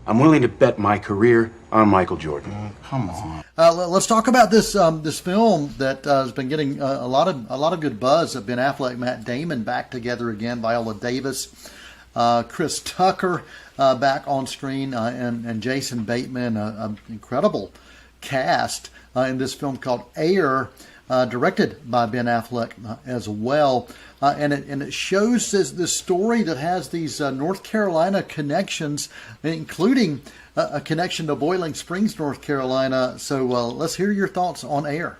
I'm willing to bet my career on Michael Jordan. Come on. Let's talk about this this film that has been getting a lot of good buzz. Ben Affleck, Matt Damon back together again. Viola Davis, Chris Tucker back on screen, and Jason Bateman. An incredible cast in this film called Air, directed by Ben Affleck as well. And it shows this story that has these North Carolina connections, including a connection to Boiling Springs, North Carolina. So let's hear your thoughts on Air.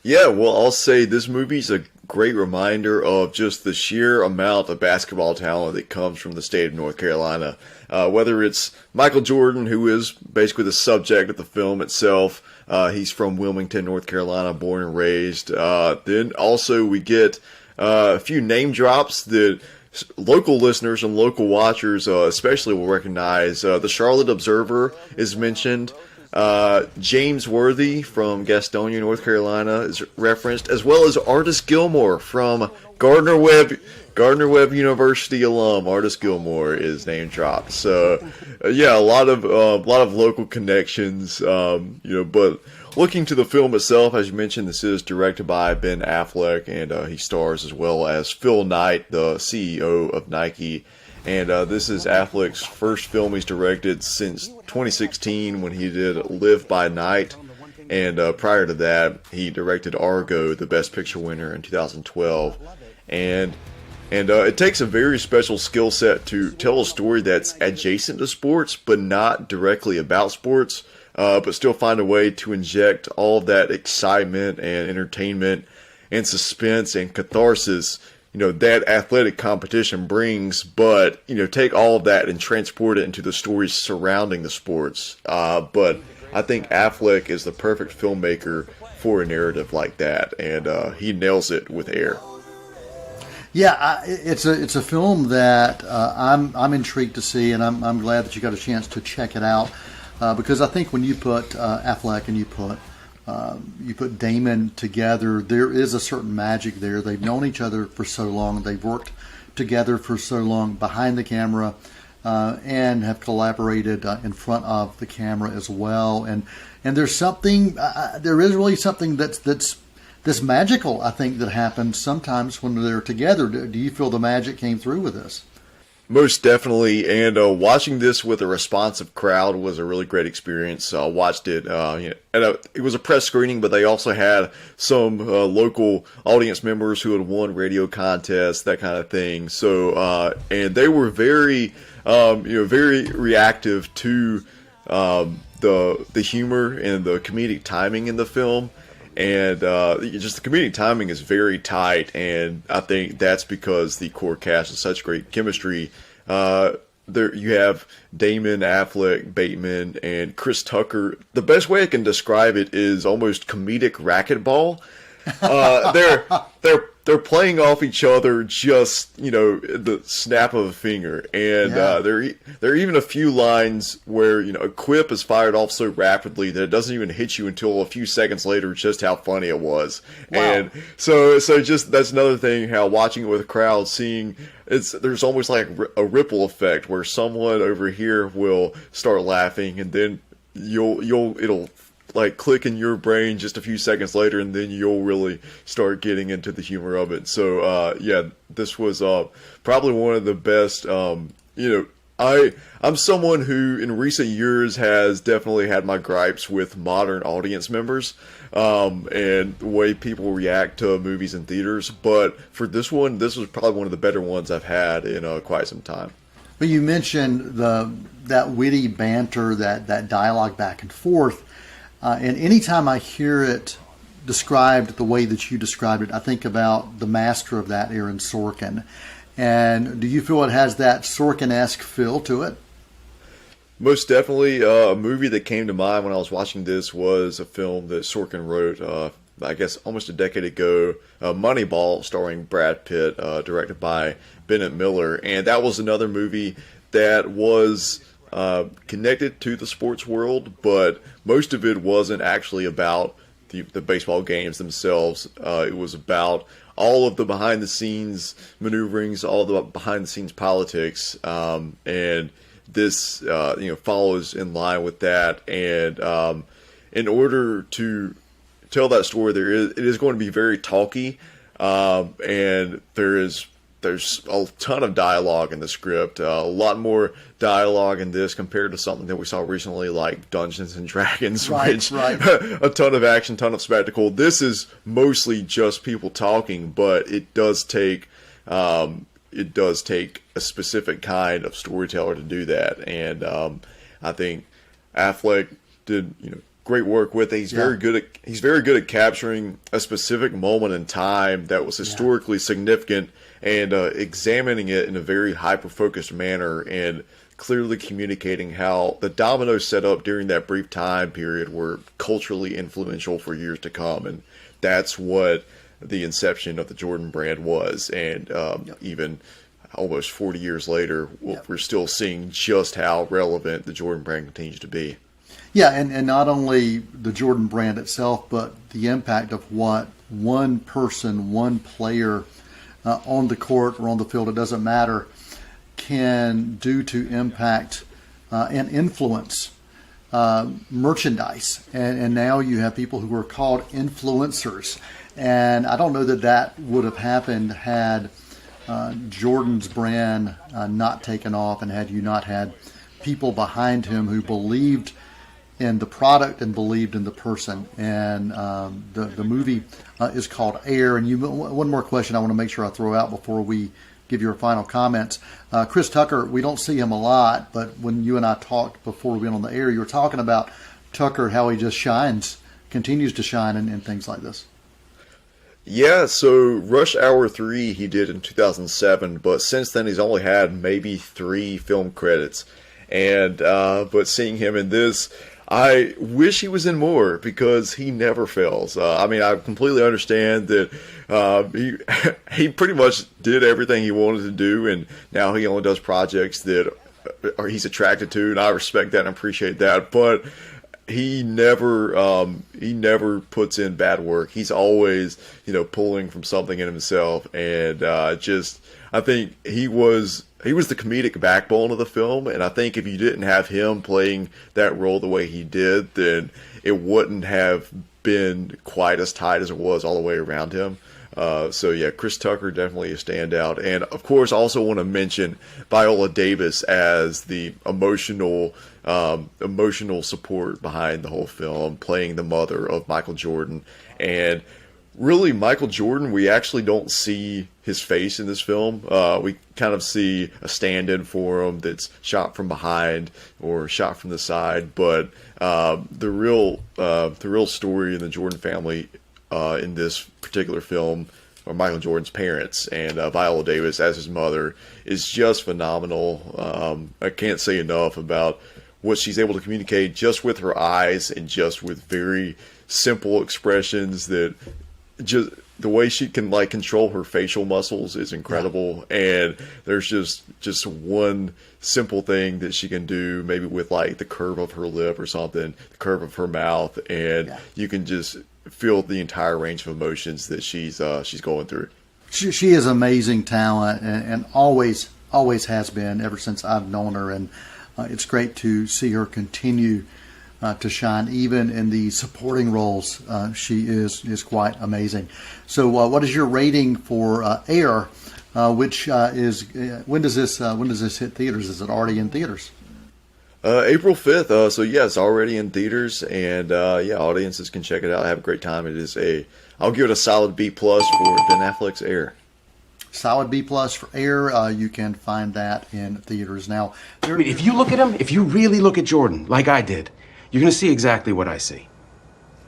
Yeah, well, I'll say this movie's a great reminder of just the sheer amount of basketball talent that comes from the state of North Carolina. Whether it's Michael Jordan, who is basically the subject of the film itself. He's from Wilmington, North Carolina, born and raised. Then also we get a few name drops that local listeners and local watchers especially will recognize. The Charlotte Observer is mentioned. James Worthy from Gastonia, North Carolina is referenced, as well as Artis Gilmore from Gardner-Webb University alum. Artis Gilmore is name dropped. So, yeah, a lot of local connections. But looking to the film itself, as you mentioned, this is directed by Ben Affleck, and he stars as well as Phil Knight, the CEO of Nike. And this is Affleck's first film he's directed since 2016 when he did Live by Night. And prior to that, he directed Argo, the Best Picture winner, in 2012. And it takes a very special skill set to tell a story that's adjacent to sports, but not directly about sports, but still find a way to inject all of that excitement and entertainment and suspense and catharsis that athletic competition brings, but, take all of that and transport it into the stories surrounding the sports. But I think Affleck is the perfect filmmaker for a narrative like that, and he nails it with Air. Yeah, it's a film that I'm intrigued to see, and I'm glad that you got a chance to check it out, because I think when you put Affleck and you put Damon together, there is a certain magic there. They've known each other for so long. They've worked together for so long behind the camera, and have collaborated in front of the camera as well. And there's something, there is really something that's magical, I think, that happens sometimes when they're together. Do you feel the magic came through with this? Most definitely, and watching this with a responsive crowd was a really great experience. I watched it, it was a press screening, but they also had some local audience members who had won radio contests, that kind of thing. So, and they were very, very reactive to the humor and the comedic timing in the film. And just the comedic timing is very tight, and I think that's because the core cast has such great chemistry. There you have Damon, Affleck, Bateman, and Chris Tucker. The best way I can describe it is almost comedic racquetball. They're playing off each other just, the snap of a finger. And there are even a few lines where, a quip is fired off so rapidly that it doesn't even hit you until a few seconds later just how funny it was. Wow. And so just that's another thing, how watching it with a crowd, seeing there's almost like a ripple effect where someone over here will start laughing, and then it'll like click in your brain just a few seconds later, and then you'll really start getting into the humor of it. So this was probably one of the best. I'm someone who in recent years has definitely had my gripes with modern audience members and the way people react to movies in theaters, but for this one, this was probably one of the better ones I've had in quite some time. But you mentioned that witty banter, that dialogue back and forth. And anytime I hear it described the way that you described it, I think about the master of that, Aaron Sorkin. And do you feel it has that Sorkin-esque feel to it? Most definitely. A movie that came to mind when I was watching this was a film that Sorkin wrote, I guess almost a decade ago, Moneyball, starring Brad Pitt, directed by Bennett Miller. And that was another movie that was connected to the sports world, but most of it wasn't actually about the baseball games themselves. It was about all of the behind-the-scenes maneuverings, all of the behind-the-scenes politics, and this follows in line with that. And in order to tell that story, it is going to be very talky, and there's a ton of dialogue in the script, a lot more dialogue in this compared to something that we saw recently like Dungeons and Dragons, which a ton of action, ton of spectacle. This is mostly just people talking, but it does take a specific kind of storyteller to do that, and I think Affleck did great work with it. He's very good at capturing a specific moment in time that was historically significant and examining it in a very hyper-focused manner and clearly communicating how the dominoes set up during that brief time period were culturally influential for years to come. And that's what the inception of the Jordan brand was. And even almost 40 years later, we're still seeing just how relevant the Jordan brand continues to be. Yeah, and not only the Jordan brand itself, but the impact of what one person, one player on the court or on the field, it doesn't matter, can do to impact and influence merchandise. And now you have people who are called influencers. And I don't know that would have happened had Jordan's brand not taken off, and had you not had people behind him who believed in the product and believed in the person. And the movie is called Air. And one more question I want to make sure I throw out before we give your final comments. Chris Tucker, we don't see him a lot, but when you and I talked before we went on the air, you were talking about Tucker, how he just continues to shine in things like this. Yeah, so Rush Hour 3 he did in 2007, but since then he's only had maybe 3 film credits. And but seeing him in this, I wish he was in more, because he never fails. I mean, I completely understand that he pretty much did everything he wanted to do, and now he only does projects that he's attracted to, and I respect that and appreciate that. But he never puts in bad work. He's always pulling from something in himself, and I think he was the comedic backbone of the film, and I think if you didn't have him playing that role the way he did, then it wouldn't have been quite as tight as it was all the way around him. So yeah, Chris Tucker definitely a standout, and of course I also want to mention Viola Davis as the emotional support behind the whole film, playing the mother of Michael Jordan. And really, Michael Jordan, we actually don't see his face in this film. We kind of see a stand-in for him that's shot from behind or shot from the side. But the real story in the Jordan family in this particular film are Michael Jordan's parents, and Viola Davis as his mother is just phenomenal. I can't say enough about what she's able to communicate just with her eyes and just with very simple expressions. That just the way she can control her facial muscles is incredible. And there's just one simple thing that she can do, maybe with the curve of her lip or something, the curve of her mouth, and you can just feel the entire range of emotions that she's going through. She is amazing talent, and always has been ever since I've known her. And it's great to see her continue to shine, even in the supporting roles. She is quite amazing. So, what is your rating for Air? Which is when does this hit theaters? Is it already in theaters? April 5th. So yeah, it's already in theaters, and audiences can check it out. Have a great time. I'll give it a solid B+ for Ben Affleck's Air. Solid B+ for Air. You can find that in theaters now. If you look at him, if you really look at Jordan like I did, you're going to see exactly what I see.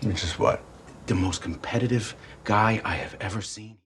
Which is what? The most competitive guy I have ever seen.